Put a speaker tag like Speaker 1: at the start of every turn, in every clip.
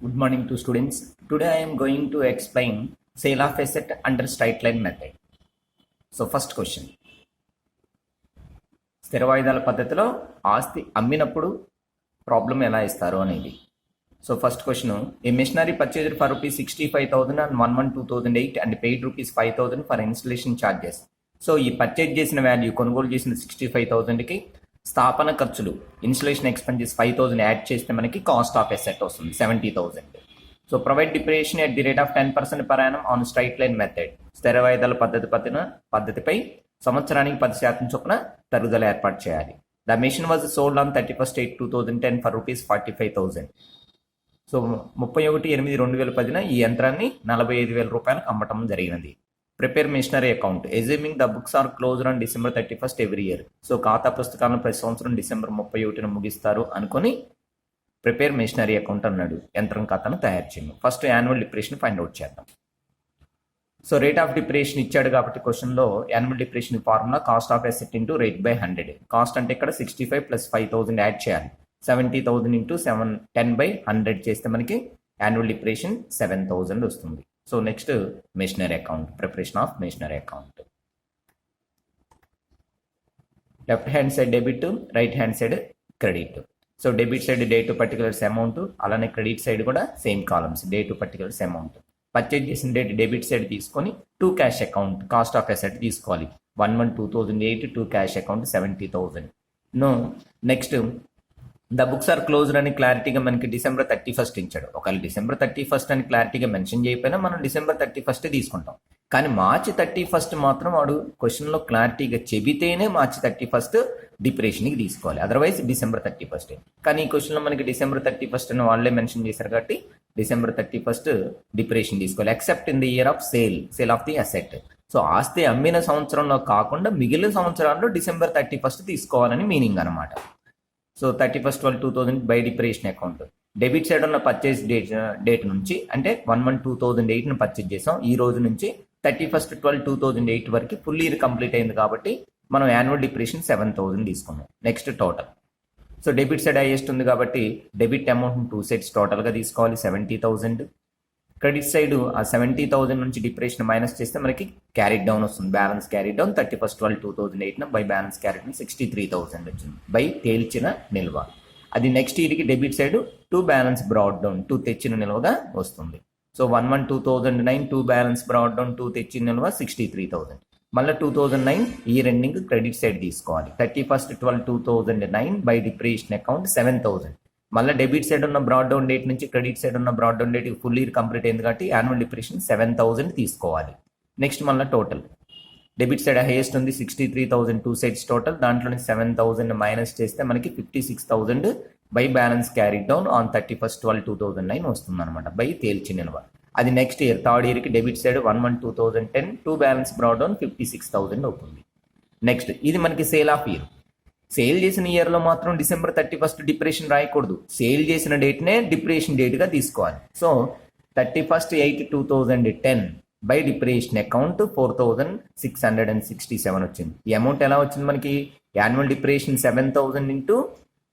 Speaker 1: Good morning to students. Today I am going to explain sale of asset under straight line method. So first question. స్థిర వాయిదాల పద్ధతిలో ఆస్తి అమ్మినప్పుడు problem ఎలా ఇస్తారు అనేది. So first question, a machinery purchased for rupees 65,000 and 1,2008 and paid rupees 5,000 for installation charges. So ఈ purchase చేసిన వాల్యూ, కొనుగోలు చేసిన 65,000కి స్థాపన ఖర్చులు, ఇన్స్టలేషన్ ఎక్స్పెన్సెస్ 5,000 యాడ్ చేస్తే మనకి కాస్ట్ ఆఫ్ ఎసెట్ వస్తుంది 70,000. So provide depreciation at the rate of 10% per annum on straight line method. స్థిర వాయిదాల పద్ధతిపై సంవత్సరానికి 10% చొప్పున తరుగుదల ఏర్పాటు చేయాలి. The machine was sold on 31/8/2010 for rupees 45,000. So 31/8/2010 ఈ యంత్రాన్ని 45,000 రూపాయలకు అమ్మటం జరిగినది. Prepare machinery account assuming the books are closed on December 31st every year. So ఖాతా పుస్తకాలను ప్రతి సంవత్సరం December 31న ముగిస్తారు అనుకొని ప్రిపేర్ మిషనరీ అకౌంట్ అన్నాడు. యంత్రం ఖాతాను తయారు చేయను. First annual depreciation find out చేద్దాం. సో రేట్ ఆఫ్ డిప్రిసియేషన్ ఇచ్చాడు కాబట్టి క్వశ్చన్లో annual depreciation formula cost of asset into rate by 100. Cost అంటే ఇక్కడ 65 + 5,000 యాడ్ చేయాలి. 70,000 ఇంటూ 10/100 చేస్తే మనకి యాన్యువల్ డిప్రిసియేషన్ 7,000 వస్తుంది. So next machinery account, preparation of machinery account. Left hand side debit, right hand side credit. So debit side date particulars amount, అలానే credit side కూడా same columns date particulars amount. Purchase చేసిన date debit side తీసుకొని to cash account cost of asset తీసుకోవాలి. 1/1/2008 to cash account 70,000. Next the books are closed అని క్లారిటీగా మనకి December 31st ఇచ్చాడు. ఒకవేళ December 31st అని క్లారిటీగా మెన్షన్ చేయకపోయినా మనం December 31st తీసుకుంటాం. కానీ March 31st మాత్రం వాడు క్వశ్చన్లో క్లారిటీగా చెబితేనే March 31st డిప్రిసియేషన్కి తీసుకోవాలి, అదర్వైజ్ December 31st. కానీ ఈ క్వశ్చన్లో మనకి December 31st అని వాళ్ళే మెన్షన్ చేశారు కాబట్టి December 31st డిప్రిసియేషన్ తీసుకోవాలి. Except in the year of sale of the asset. So ఆస్తి అమ్మిన సంవత్సరంలో కాకుండా మిగిలిన సంవత్సరాల్లో December 31st తీసుకోవాలని మీనింగ్ అనమాట. So 31/12/2000 by depreciation account. Debit side ఉన్న పర్చేస్ డేట్ నుంచి అంటే 1/1/2008 పర్చేజ్ చేసాం. ఈ రోజు నుంచి 31/12/2008 వరకు ఫుల్ ఇయర్ కంప్లీట్ అయింది కాబట్టి మనం యాన్యువల్ డిప్రిసియేషన్ 7,000 తీసుకున్నాం. Next total. So debit side highest ఉంది కాబట్టి డెబిట్ అమౌంట్ 2 sets టోటల్గా తీసుకోవాలి 70,000. క్రెడిట్ సైడ్ ఆ 70,000 నుంచి డిప్రిసియేషన్ మైనస్ చేస్తే మనకి క్యారీడ్ డౌన్ వస్తుంది. Balance carried down 31/12/2008 by balance carried 63,000 వచ్చింది బై తేల్చిన నిల్వ. అది నెక్స్ట్ ఇయర్కి debit side 2 balance brought down 2 తెచ్చిన నిల్వగా వస్తుంది. సో 1/1/2009 2 బ్యాలెన్స్ బ్రాడ్ డౌన్ 2 తెచ్చిన నిల్వ 63,000. మళ్ళీ 2009 ఇయర్ ఎండింగ్ క్రెడిట్ సైడ్ తీసుకోవాలి. 31/12/2009 బై డిప్రిసియేషన్ అకౌంట్ 7,000. మళ్ళీ డెబిట్ సైడ్ ఉన్న బ్రాడ్ డౌన్ డేట్ నుంచి క్రెడిట్ సైడ్ ఉన్న brought down date full year complete అయింది కాబట్టి యాన్యువల్ డిప్రిసియేషన్ 7,000 తీసుకోవాలి. నెక్స్ట్ మళ్ళీ టోటల్. డెబిట్ సైడ్ హైయెస్ట్ ఉంది 63,000 2 sets టోటల్. దాంట్లో 7,000 మైనస్ చేస్తే మనకి 56,000 by balance carried down on 31/12/2009 వస్తుంది అనమాట బై తేల్చి నిల్వ. అది నెక్స్ట్ ఇయర్ థర్డ్ ఇయర్కి debit side 1/1/2010 2 balance brought down 56,000 అవుతుంది. నెక్స్ట్ ఇది మనకి సేల్ ఆఫ్ ఇయర్. సేల్ చేసిన ఇయర్లో మాత్రం December 31st డిప్రిసియేషన్ రాయకూడదు. సేల్ చేసిన డేట్నే డిప్రిసియేషన్ డేట్గా తీసుకోవాలి. సో 31/8/2010 బై డిప్రిసియేషన్ అకౌంట్ 4,667 వచ్చింది. ఈ అమౌంట్ ఎలా వచ్చింది మనకి? Annual depreciation 7,000 into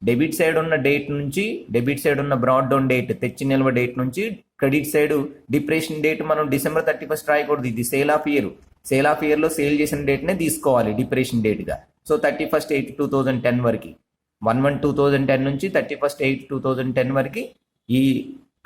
Speaker 1: debit side ఉన్న డేట్ నుంచి డెబిట్ సైడ్ ఉన్న బ్రాడ్ డౌన్ డేట్ తెచ్చి నిల్వ డేట్ నుంచి క్రెడిట్ సైడ్ డిప్రిసియేషన్ డేట్ మనం December 31st రాయకూడదు. ఇది sale of year. Sale of ఇయర్లో సేల్ చేసిన డేట్నే తీసుకోవాలి డిప్రిసియేషన్ డేట్గా. సో 31/8/2010 వరకు 1/1/2010 నుంచి 31/8/2010 వరకు ఈ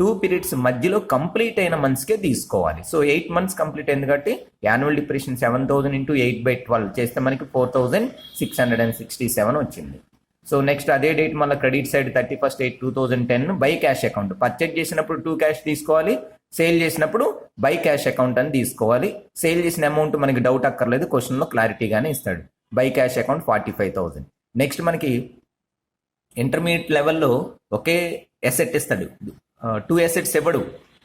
Speaker 1: 2 periods మధ్యలో కంప్లీట్ అయిన మంత్స్కే తీసుకోవాలి. సో 8 months కంప్లీట్ అయింది కాబట్టి యాన్యువల్ డిప్రిసియేషన్ 7,000 ఇంటూ 8/12 చేస్తే మనకి 4,667 వచ్చింది. సో నెక్స్ట్ అదే డేట్ మళ్ళీ credit side 31/8/2010 by cash account. Purchase చేసినప్పుడు 2 cash తీసుకోవాలి, సేల్ చేసినప్పుడు బై క్యాష్ అకౌంట్ అని తీసుకోవాలి. సేల్ చేసిన అమౌంట్ మనకి డౌట్ అక్కర్లేదు, క్వశ్చన్లో క్లారిటీగానే ఇస్తాడు. By cash account 45,000. నెక్స్ట్ మనకి ఇంటర్మీడియట్ లెవెల్లో ఒకే అసెట్ ఇస్తాడు, 2 assets ఇవ్వడు.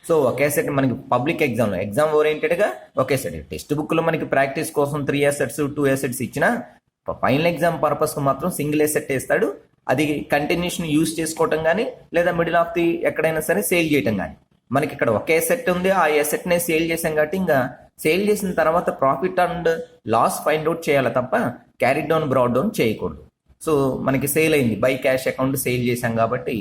Speaker 1: సో ఒకే అసెట్ మనకి పబ్లిక్ ఎగ్జామ్ ఓరియంటెడ్గా ఒకే సెట్. టెక్స్ట్ బుక్లో మనకి ప్రాక్టీస్ కోసం 3 assets 2 assets ఇచ్చినా ఫైనల్ ఎగ్జామ్ పర్పస్కి మాత్రం సింగిల్ అసెట్ ఇస్తాడు. అది కంటిన్యూషన్ యూజ్ చేసుకోవటం కానీ లేదా మిడిల్ ఆఫ్ ది ఎక్కడైనా సరే సేల్ చేయటం కానీ. మనకి ఇక్కడ ఒకే అసెట్ ఉంది, ఆ అసెట్నే సేల్ చేసాం కాబట్టి ఇంకా సేల్ చేసిన తర్వాత profit and loss find out చేయాలి తప్ప క్యారీ డౌన్ బ్రాడ్ డౌన్ చేయకూడదు. సో మనకి సేల్ అయింది, బై క్యాష్ అకౌంట్ సేల్ చేసాం కాబట్టి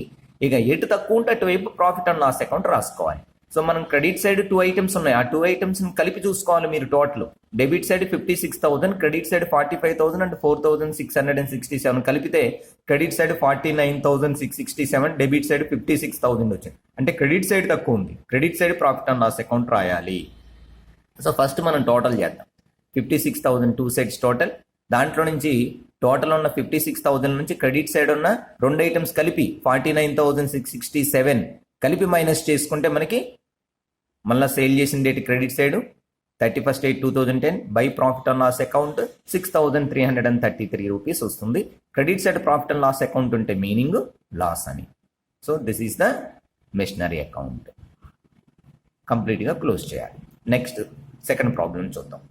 Speaker 1: ఇక ఎటు తక్కువ ఉంటే అటువైపు ప్రాఫిట్ అండ్ లాస్ అకౌంట్ రాసుకోవాలి. సో మనం క్రెడిట్ సైడ్ 2 ఐటమ్స్ ఉన్నాయి, ఆ 2 ఐటమ్స్ కలిపి చూసుకోవాలి మీరు total. Debit side 56,000, credit side 45,000 and 4,667 కలిపితే క్రెడిట్ సైడ్ 49,667, డెబిట్ సైడ్ 56,000 వచ్చింది. అంటే క్రెడిట్ సైడ్ తక్కువ ఉంది, credit side profit and loss account రాయాలి. సో ఫస్ట్ మనం టోటల్ చేద్దాం. 56,000 2 సైడ్స్ టోటల్. దాంట్లో నుంచి టోటల్ ఉన్న 56,000 నుంచి క్రెడిట్ సైడ్ ఉన్న 2 ఐటమ్స్ కలిపి 49,667 కలిపి మైనస్ చేసుకుంటే మనకి మళ్ళీ సేల్ చేసిన date credit side 31/8/2010 by profit and loss account 6,333 rupees వస్తుంది. Credit side profit and loss account ఉంటే మీనింగ్ లాస్ అని. So this is the machinery account. కంప్లీట్గా క్లోజ్ చేయాలి. నెక్స్ట్ సెకండ్ ప్రాబ్లం చూద్దాం.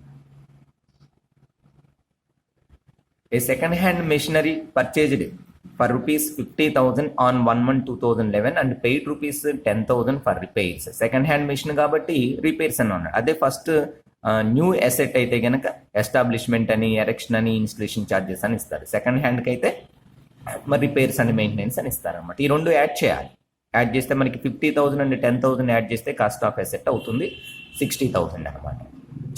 Speaker 1: A second-hand machinery purchased for rupees 50,000 on 1/1/2011 and paid rupees 10,000 for repairs. Second hand machine కాబట్టి repairs అని ఉన్నాడు. అదే first new asset అయితే కనుక ఎస్టాబ్లిష్మెంట్ అని, ఎరెక్షన్ అని, ఇన్స్టలేషన్ ఛార్జెస్ అని ఇస్తారు. సెకండ్ హ్యాండ్కి అయితే మరి రిపేర్స్ అని, మెయింటెనెన్స్ అని ఇస్తారు అనమాట. ఈ రెండు యాడ్ చేయాలి. యాడ్ చేస్తే మనకి 50,000 అండ్ 10,000 యాడ్ చేస్తే కాస్ట్ ఆఫ్ అసెట్ అవుతుంది 60,000 అనమాట.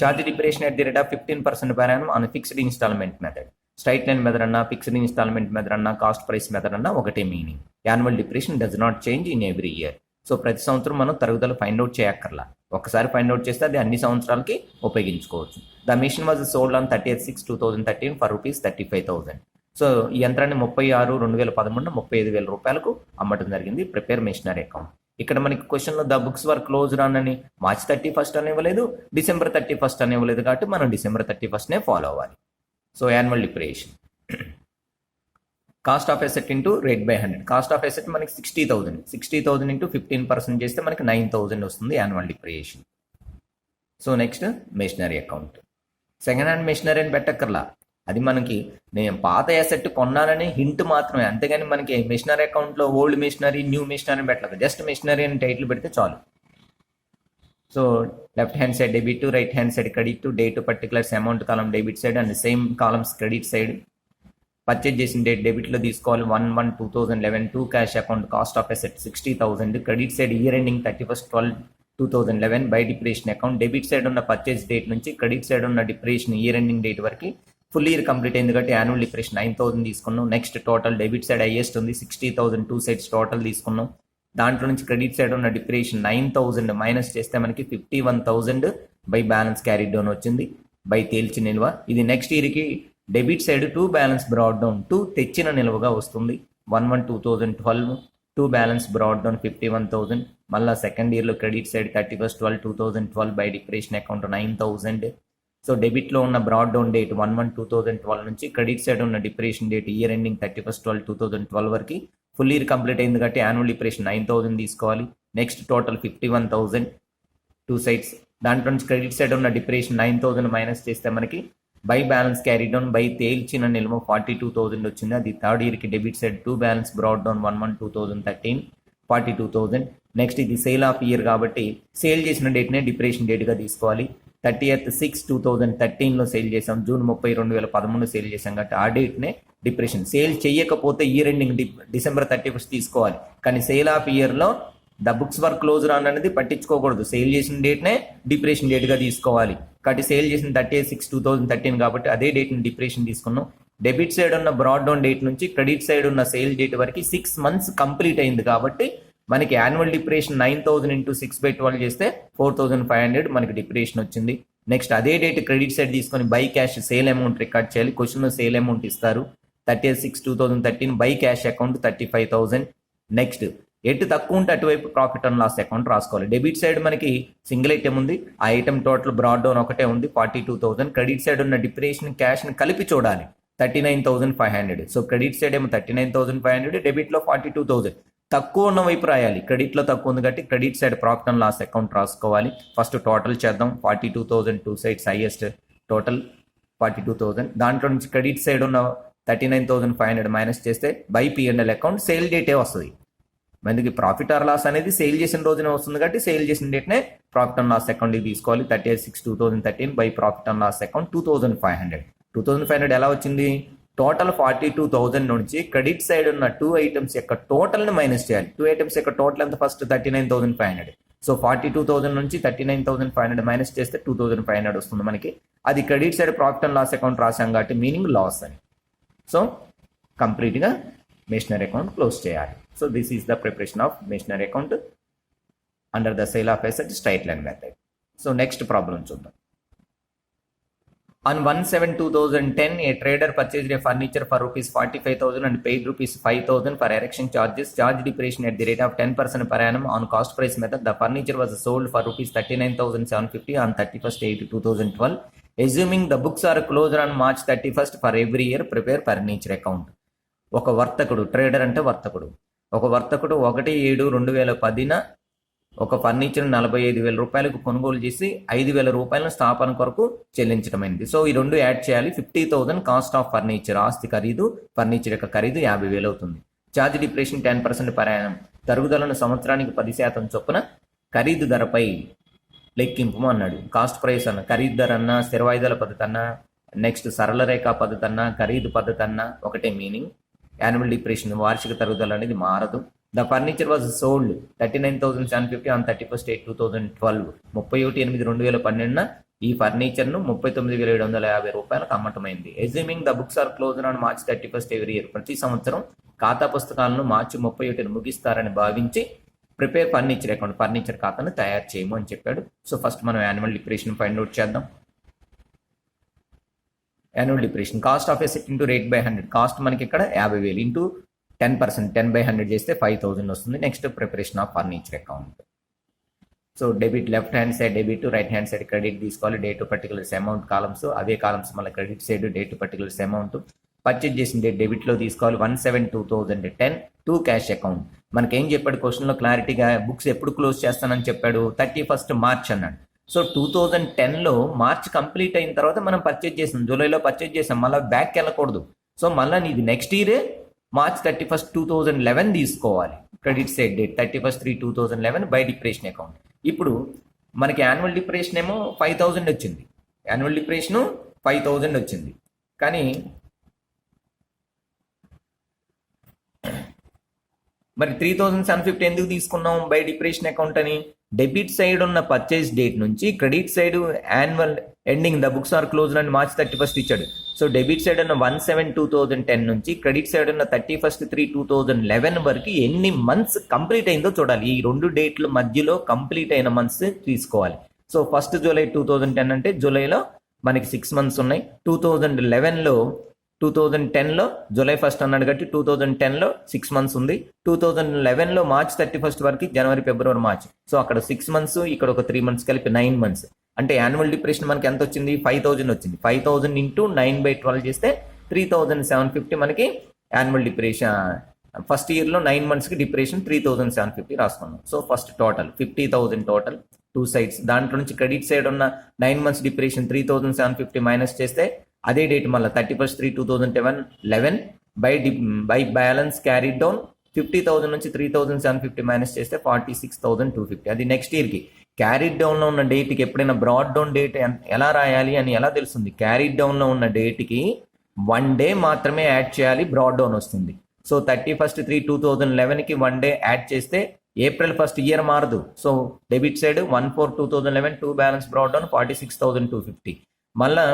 Speaker 1: Charge depreciation at the rate of 15% per annum on fixed instalment method. Straight line method అన్నా, ఫిక్స్డ్ ఇన్స్టాల్మెంట్ మెథడ్ అన్నా, కాస్ట్ ప్రైస్ మెథడ్ అన్నా ఒకటే meaning. Annual depreciation does not change in every year. So ప్రతి సంవత్సరం మనం తరుగుదల find out చేయక్కర్లా. ఒకసారి find out చేస్తే అది అన్ని సంవత్సరాలకి ఉపయోగించుకోవచ్చు. The machine was sold on 30/6/2013 for rupees 35,000. So ఈ యంత్రాన్ని 36/2013 35,000 రూపాయలకు అమ్మటం జరిగింది. Prepare machinery account. ఇక్కడ మనకి క్వశ్చన్లో the books were closed on అని మార్చ్ 31 అని ఇవ్వలేదు, డిసెంబర్ 31 అని ఇవ్వలేదు, కాబట్టి మనం డిసెంబర్ 31 ఫాలో అవ్వాలి. So annual depreciation cost of asset into rate by 100. Cost of asset మనకి 60,000 ఇంటూ 15% చేస్తే మనకి 9,000 వస్తుంది annual depreciation. So next machinery account. Second hand machinery అని పెట్టక్కర్లా, అది మనకి నేను పాత అసెట్ కొన్నానని హింట్ మాత్రమే, అంతేగాని మనకి మెషినరీ అకౌంట్లో ఓల్డ్ మెషినరీ, న్యూ మెషినరీ పెట్టలేదు. జస్ట్ మెషినరీ అని టైటిల్ పెడితే చాలు. So left hand side debit, right hand side credit, date particulars amount column debit side and same columns credit side. Purchase చేసిన date డెబిట్లో తీసుకోవాలి 1/1/2011. 2 cash account cost of asset 60,000. Credit side year ending 31/12/2011 by depreciation account. Debit side ఉన్న purchase date నుంచి credit side ఉన్న depreciation year ending date వరకు full year complete అయింది కాబట్టి annual depreciation 9,000 తీసుకున్నాం. Next total debit side highest ఉంది 60,000. 2 sides total తీసుకున్నాం. దాంట్లో నుంచి క్రెడిట్ సైడ్ ఉన్న డిప్రేషన్ 9,000 మైనస్ చేస్తే మనకి 51,000 బై బ్యాలెన్స్ క్యారీడ్ డౌన్ వచ్చింది, బై తేల్చిన నిల్వ. ఇది నెక్స్ట్ ఇయర్కి debit side 2 balance brought down 2 తెచ్చిన నిల్వగా వస్తుంది. 1/1/2012 2 బ్యాలెన్స్ బ్రాడ్ డౌన్ 51,000. మళ్ళీ సెకండ్ ఇయర్లో credit side 31/12/2012 by depreciation account 9,000. So డెబిట్లో ఉన్న బ్రాడ్ డౌన్ డేట్ 1/1/2012 నుంచి క్రెడిట్ సైడ్ ఉన్న డిప్రేషన్ డేట్ ఇయర్ ఎండింగ్ 31/12/2012 వరకు ఫుల్ ఇయర్ కంప్లీట్ అయింది కాబట్టి యాన్యువల్ డిప్రేషన్ 9,000 తీసుకోవాలి. Next total 51,000 2 sides. దాంట్లో నుంచి క్రెడిట్ సైడ్ ఉన్న డిప్రేషన్ 9,000 మైనస్ చేస్తే మనకి by balance carry down by తేల్చిన నిల్వ 42,000 వచ్చింది. అది థర్డ్ ఇయర్కి debit side 2 balance brought down 1/1/2013 42,000. Next ఇది సేల్ ఆఫ్ ఇయర్ కాబట్టి సేల్ చేసిన డేట్నే డిప్రేషన్ డేట్గా తీసుకోవాలి. 30/6/2013 సేల్ చేసాం, జూన్ 30 2013 సేల్ చేసాం కాబట్టి ఆ డేట్నే డిప్రేషన్. సేల్ చేయకపోతే ఇయర్ ఎండింగ్ డిసెంబర్ 31 తీసుకోవాలి, కానీ సేల్ ఆఫ్ ఇయర్లో ద బుక్స్ వర్ క్లోజ్ రాన్ అనేది పట్టించుకోకూడదు. సేల్ చేసిన డేట్నే డిప్రేషన్ డేట్గా తీసుకోవాలి. కాబట్టి సేల్ చేసిన 30/6/2013 కాబట్టి అదే డేట్ని డిప్రేషన్ తీసుకున్నాం. డెబిట్ సైడ్ ఉన్న బ్రాడ్ డౌన్ డేట్ నుంచి క్రెడిట్ సైడ్ ఉన్న సేల్ డేట్ వరకు 6 మంత్స్ కంప్లీట్ అయింది కాబట్టి మనకి యాన్యువల్ డిప్రేషన్ 9,000 ఇంటూ 6/12 చేస్తే 4,500 మనకి డిప్రేషన్ వచ్చింది. నెక్స్ట్ అదే డేట్ క్రెడిట్ సైడ్ తీసుకొని by cash sale amount record చేయాలి. క్వశ్చన్లో సేల్ అమౌంట్ ఇస్తారు 30/6/2013 బై క్యాష్ అకౌంట్ 35,000. నెక్స్ట్ ఎటు తక్కువ ఉంటే అటువైపు ప్రాఫిట్ అండ్ లాస్ అకౌంట్ రాసుకోవాలి. డెబిట్ సైడ్ మనకి సింగిల్ ఐటమ్ ఉంది, ఆ ఐటమ్ టోటల్ బ్రాడ్ డౌన్ ఒకటే ఉంది 42,000. క్రెడిట్ సైడ్ ఉన్న డిప్రేషన్ క్యాష్ని కలిపి చూడాలి 39,500. సో క్రెడిట్ సైడ్ ఏమో 39,500, డెబిట్లో 42,000. తక్కువ ఉన్న వైపు రాయాలి, క్రెడిట్లో తక్కువ ఉంది కాబట్టి credit side profit and loss account రాసుకోవాలి. ఫస్ట్ టోటల్ చేద్దాం. 42,000 2 సైడ్స్ హైయెస్ట్ టోటల్ 42,000. దాంట్లో నుంచి క్రెడిట్ సైడ్ ఉన్న 39,500 మైనస్ చేస్తే బై P&L అకౌంట్ సేల్ డేటే వస్తుంది. మనకి ప్రాఫిట్ ఆర్ లాస్ అనేది సేల్ చేసిన రోజునే వస్తుంది కాబట్టి సేల్ చేసిన డేట్నే ప్రాఫిట్ అండ్ లాస్ అకౌంట్కి తీసుకోవాలి. 30/6/2013 by profit and loss account 2,500. 2,500 ఎలా వచ్చింది? టోటల్ 42,000 నుంచి క్రెడిట్ సైడ్ ఉన్న 2 ఐటమ్స్ యొక్క టోటల్ని మైనస్ చేయాలి. 2 ఐటమ్స్ యొక్క టోటల్ ఎంత? ఫస్ట్ 39,500. సో 42,000 నుంచి 39,500 మైనస్ చేస్తే 2,500 వస్తుంది మనకి. అది credit side profit and loss account రాసాం కాబట్టి మీనింగ్ లాస్ అని. సో కంప్లీట్గా మెషినరీ అకౌంట్ క్లోజ్ చేయాలి. So this is the preparation of machinery account under the sale of asset straight line method. So next problem చూద్దాం. On 1/7/2010, a trader purchased a furniture for rupees 45,000 and paid rupees 5,000 for erection charges, charge depreciation at the rate of 10% per annum on cost price method. The furniture was sold for rupees 39,750 on 31/8/2012. Assuming the books are closed on March 31st for every year, prepare furniture account. ఒక వర్తకుడు, trader అంటే వర్తకుడు, ఒక వర్తకుడు 1/7/2010న ఒక furniture 45,000 రూపాయలకు కొనుగోలు చేసి 5,000 రూపాయలను స్థాపన కొరకు చెల్లించడమైంది. సో ఈ రెండు యాడ్ చేయాలి. 50,000 కాస్ట్ ఆఫ్ ఫర్నిచర్, ఆస్తి ఖరీదు, ఫర్నిచర్ యొక్క ఖరీదు 50,000 అవుతుంది. ఛార్జ్ డిప్రెషన్ 10% పరాయణం, తరుగుదలను సంవత్సరానికి 10% చొప్పున ఖరీదు ధరపై లెక్కింపు అన్నాడు. కాస్ట్ ప్రైస్ అన్న, ఖరీదు ధర అన్న, స్థిర వాయిదాల పద్ధతి అన్న, నెక్స్ట్ సరళ రేఖా పద్ధతి అన్న, ఖరీదు పద్ధతి అన్న ఒకటే మీనింగ్. యాన్యువల్ డిప్రెషన్, వార్షిక తరుగుదల అనేది మారదు. The furniture was sold 39,750 on 31/8/2012. 31/8/2012 ఈ ఫర్నిచర్ను 39,750 రూపాయలకు అమ్మటమైంది. Assuming the books are closed on March 31st every year. ప్రతి సంవత్సరం ఖాతా పుస్తకాలను మార్చి 31 ముగిస్తారని భావించి ప్రిపేర్ ఫర్నిచర్ అకౌంట్, ఫర్నిచర్ ఖాతాను తయారు చేయము అని చెప్పాడు. సో ఫస్ట్ మనం యాన్యువల్ డిప్రెషన్ ఫైండ్ అవుట్ చేద్దాం. Annual depreciation cost of asset into rate by 100. Cost మనకి ఇక్కడ 50,000 ఇంటూ 10%, 10/100 చేస్తే 5,000 వస్తుంది. Next preparation of furniture account. So debit left hand side debit, right hand side credit తీసుకోవాలి. Date particulars amount columns, అదే columns మళ్ళీ credit side date particulars amount. Purchase చేసిన date డెబిట్లో తీసుకోవాలి. 1/7/2010 టు క్యాష్ అకౌంట్. మనకేం చెప్పాడు క్వశ్చన్లో క్లారిటీగా, బుక్స్ ఎప్పుడు క్లోజ్ చేస్తానని చెప్పాడు? 31st మార్చ్ అన్నాడు. సో 2010లో మార్చ్ కంప్లీట్ అయిన తర్వాత మనం పర్చేజ్ చేసాం, జూలైలో పర్చేజ్ చేసాం, మళ్ళీ బ్యాక్ వెళ్ళకూడదు. సో మళ్ళీ నీది నెక్స్ట్ ఇయరే March 31st 2011 తీసుకోవాలి. Credit side date 31/3/2011 by depreciation account. ఇప్పుడు మనకి యాన్యువల్ డిప్రెషన్ ఏమో 5,000 వచ్చింది, యాన్యువల్ డిప్రెషన్ 5,000 వచ్చింది. కానీ మరి 3,750 ఎందుకు తీసుకున్నాం బై డిప్రెషన్ అకౌంట్ అని? డెబిట్ సైడ్ ఉన్న పర్చేజ్ డేట్ నుంచి credit side annual ending the books are closed అని March 31st ఇచ్చాడు. సో డెబిట్ సైడ్ ఉన్న 1/7/2010 నుంచి క్రెడిట్ సైడ్ ఉన్న 31/3/2011 వరకు ఎన్ని మంత్స్ కంప్లీట్ అయిందో చూడాలి. ఈ రెండు డేట్ల మధ్యలో కంప్లీట్ అయిన మంత్స్ తీసుకోవాలి. సో 1st జూలై 2010 అంటే జూలైలో మనకి 6 మంత్స్ ఉన్నాయి. 2010లో జూలై 1st అన్నాడు కాబట్టి 2010లో 6 మంత్స్ ఉంది. 2011లో March 31st వరకు, జనవరి ఫిబ్రవరి మార్చ్. సో అక్కడ 6 మంత్స్, ఇక్కడ ఒక 3 మంత్స్ కలిపి 9 మంత్స్. అంటే యాన్యువల్ డిప్రెషన్ మనకి ఎంత వచ్చింది? 5,000 వచ్చింది. 5,000 ఇంటూ 9/12 చేస్తే 3,750 మనకి యాన్యువల్ డిప్రెషన్. ఫస్ట్ ఇయర్లో 9 మంత్స్కి డిప్రెషన్ 3,750 రాసుకున్నాం. So first total 50,000 total 2 sides. దాంట్లో నుంచి క్రెడిట్ సైడ్ ఉన్న 9 మంత్స్ డిప్రెషన్ 3,750 మైనస్ చేస్తే అదే డేట్ మళ్ళీ 31/3/2011 బై బ్యాలెన్స్ క్యారీ డౌన్ 50,000 నుంచి 3,750 మైనస్ చేస్తే 46,250. అది నెక్స్ట్ ఇయర్కి. క్యారీ డౌన్లో ఉన్న డేట్కి ఎప్పుడైనా బ్రాడ్ డౌన్ డేట్ ఎలా రాయాలి అని ఎలా తెలుస్తుంది? క్యారీ డౌన్లో ఉన్న డేట్కి 1 డే మాత్రమే యాడ్ చేయాలి, బ్రాడ్ డౌన్ వస్తుంది. సో 31/3/2011కి 1 డే యాడ్ చేస్తే April 1st ఇయర్ మారదు. So debit side 1/4/2011 2 balance brought down 46,250. మళ్ళా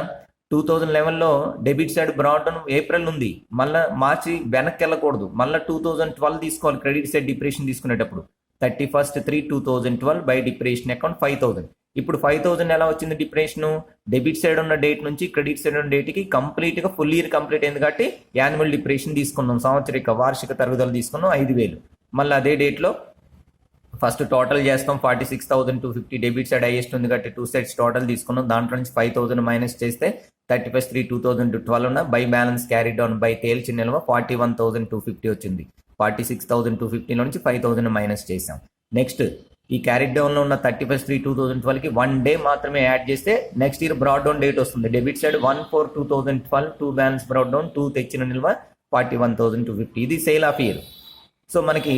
Speaker 1: 2011లో debit side brought down April ఉంది, మళ్ళీ మార్చి వెనక్కి వెళ్ళకూడదు, మళ్ళీ 2012 తీసుకోవాలి. క్రెడిట్ సైడ్ డిప్రెషన్ తీసుకునేటప్పుడు 31/3/2012 బై డిప్రెషన్ అకౌంట్ 5,000. ఇప్పుడు 5,000 ఎలా వచ్చింది డిప్రెషన్? డెబిట్ సైడ్ ఉన్న డేట్ నుంచి క్రెడిట్ సైడ్ ఉన్న డేట్కి కంప్లీట్గా ఫుల్ ఇయర్ కంప్లీట్ అయింది కాబట్టి యాన్యువల్ డిప్రెషన్ తీసుకున్నాం, సంవత్సరిక వార్షిక తరుగుదల తీసుకున్నాం 5,000. మళ్ళీ అదే డేట్లో ఫస్ట్ టోటల్ చేస్తాం 46,250. డెబిట్ సైడ్ హైయెస్ట్ ఉంది కాబట్టి 2 సైడ్స్ టోటల్ తీసుకున్నాం. దాంట్లో నుంచి 5,000 మైనస్ చేస్తే 31/3/2012 ఉన్న by balance carry down by తేల్చిన నిల్వ 41,250 వచ్చింది. 46,250 నుంచి 5,000 మైనస్ చేసాం. నెక్స్ట్ ఈ క్యారీ డౌన్లో ఉన్న 31/3/2012కి 1 డే మాత్రమే యాడ్ చేస్తే next year brought down date వస్తుంది. Debit side 1/4/2012 2 balance brought down 2 తెచ్చిన నిల్వ 41,250. ఇది సేల్ ఆఫ్ ఇయర్. సో మనకి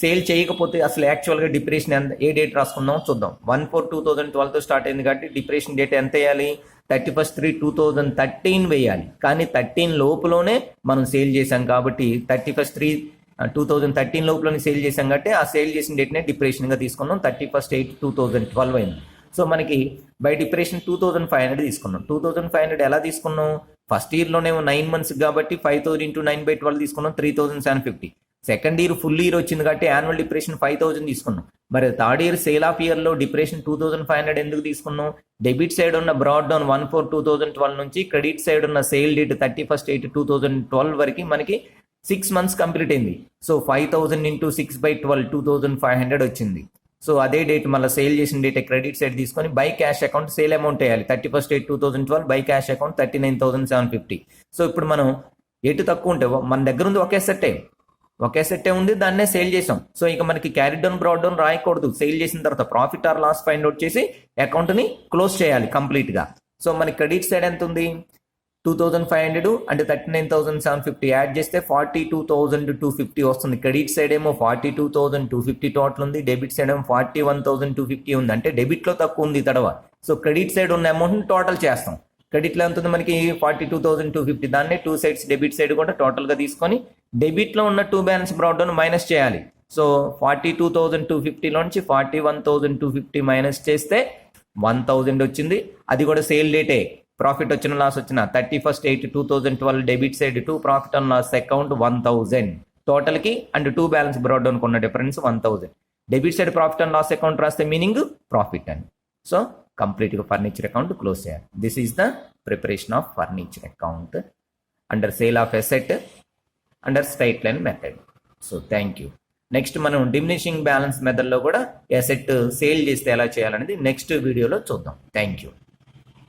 Speaker 1: సేల్ చేయకపోతే అసలు యాక్చువల్గా డిప్రెషన్ ఏ డేట్ రాసుకుందాం చూద్దాం. 1/4/2012తో స్టార్ట్ అయింది కాబట్టి డిప్రెషన్ డేట్ ఎంత వేయాలి? 31/3/2013 వేయాలి. కానీ 13 లోపులోనే మనం సేల్ చేసాం కాబట్టి 31/3/2013 లోపులోనే సేల్ చేసాం కాబట్టి ఆ సేల్ చేసిన డేట్నే డిప్రేషన్గా తీసుకున్నాం. 31/8/2012 అయింది. సో మనకి బై డిప్రేషన్ 2500 తీసుకున్నాం. 2500 ఎలా తీసుకున్నాం? ఫస్ట్ ఇయర్లోనేమో 9 months కాబట్టి 5000 × 9/12 తీసుకున్నాం, 3750. సెకండ్ ఇయర్ ఫుల్ ఇయర్ వచ్చింది కాబట్టి యాన్యువల్ డిప్రేషన్ 5000 తీసుకున్నాం. మరి థర్డ్ ఇయర్ సేల్ ఆఫ్ ఇయర్లో డిప్రేషన్ 2500 ఎందుకు తీసుకున్నాం? డెబిట్ సైడ్ ఉన్న బ్రాడ్ డౌన్ 1/4/2012 నుంచి క్రెడిట్ సైడ్ ఉన్న సేల్ డేట్ 31/8/2012 వరకు మనకి 6 months కంప్లీట్ అయింది. సో 5000 × 6/12 2500 వచ్చింది. సో అదే డేట్ మళ్ళీ సేల్ చేసిన డేట్ క్రెడిట్ సైడ్ తీసుకొని by cash account sale amount వేయాలి. 31/8/2012 బై క్యాష్ అకౌంట్ 39,750. సో ఇప్పుడు మనం ఎటు తక్కువ ఉంటే మన దగ్గర ఉంది ఒకే సెట్టే ఉంది, దాన్నే సేల్ చేసాం. సో ఇక మనకి క్యారీ డౌన్ బ్రాడ్ డౌన్ రాయకూడదు. సేల్ చేసిన తర్వాత profit or loss find out చేసి అకౌంట్ని క్లోజ్ చేయాలి కంప్లీట్గా. సో మనకి క్రెడిట్ సైడ్ ఎంత ఉంది? 2500 అంటే 39,750 యాడ్ చేస్తే 42,250 వస్తుంది. క్రెడిట్ సైడ్ ఏమో 42,250 టోటల్ ఉంది, డెబిట్ సైడ్ ఏమో 41,250 ఉంది. అంటే డెబిట్లో తక్కువ ఉంది తడవ. సో క్రెడిట్ సైడ్ ఉన్న అమౌంట్ని టోటల్ చేస్తాం. క్రెడిట్లో ఎంత ఉంది మనకి? 42,250. దాన్నే టూ సైడ్స్ డెబిట్ సైడ్ కూడా టోటల్గా తీసుకొని డెబిట్లో ఉన్న 2 బ్యాలెన్స్ బ్రాడ్ డౌన్ మైనస్ చేయాలి. సో 42,250లోంచి 41,250 మైనస్ చేస్తే 1000 వచ్చింది. అది కూడా సేల్ డేటే. ప్రాఫిట్ వచ్చిన లాస్ వచ్చిన 31/8/2012 debit side 2, profit and loss account 1000 టోటల్కి అండ్ 2 బ్యాలెన్స్ బ్రాడ్ డౌన్ కొన్న difference 1000. Debit side profit and loss account రాస్తే మీనింగ్ ప్రాఫిట్ అని. సో కంప్లీట్గా ఫర్నిచర్ అకౌంట్ క్లోజ్ చేయాలి. This is the preparation of furniture account under sale of asset under straight line method. So thank you. Next మనం diminishing balance మెథడ్లో కూడా asset sale చేస్తే ఎలా చేయాలనేది నెక్స్ట్ వీడియోలో చూద్దాం. Thank you.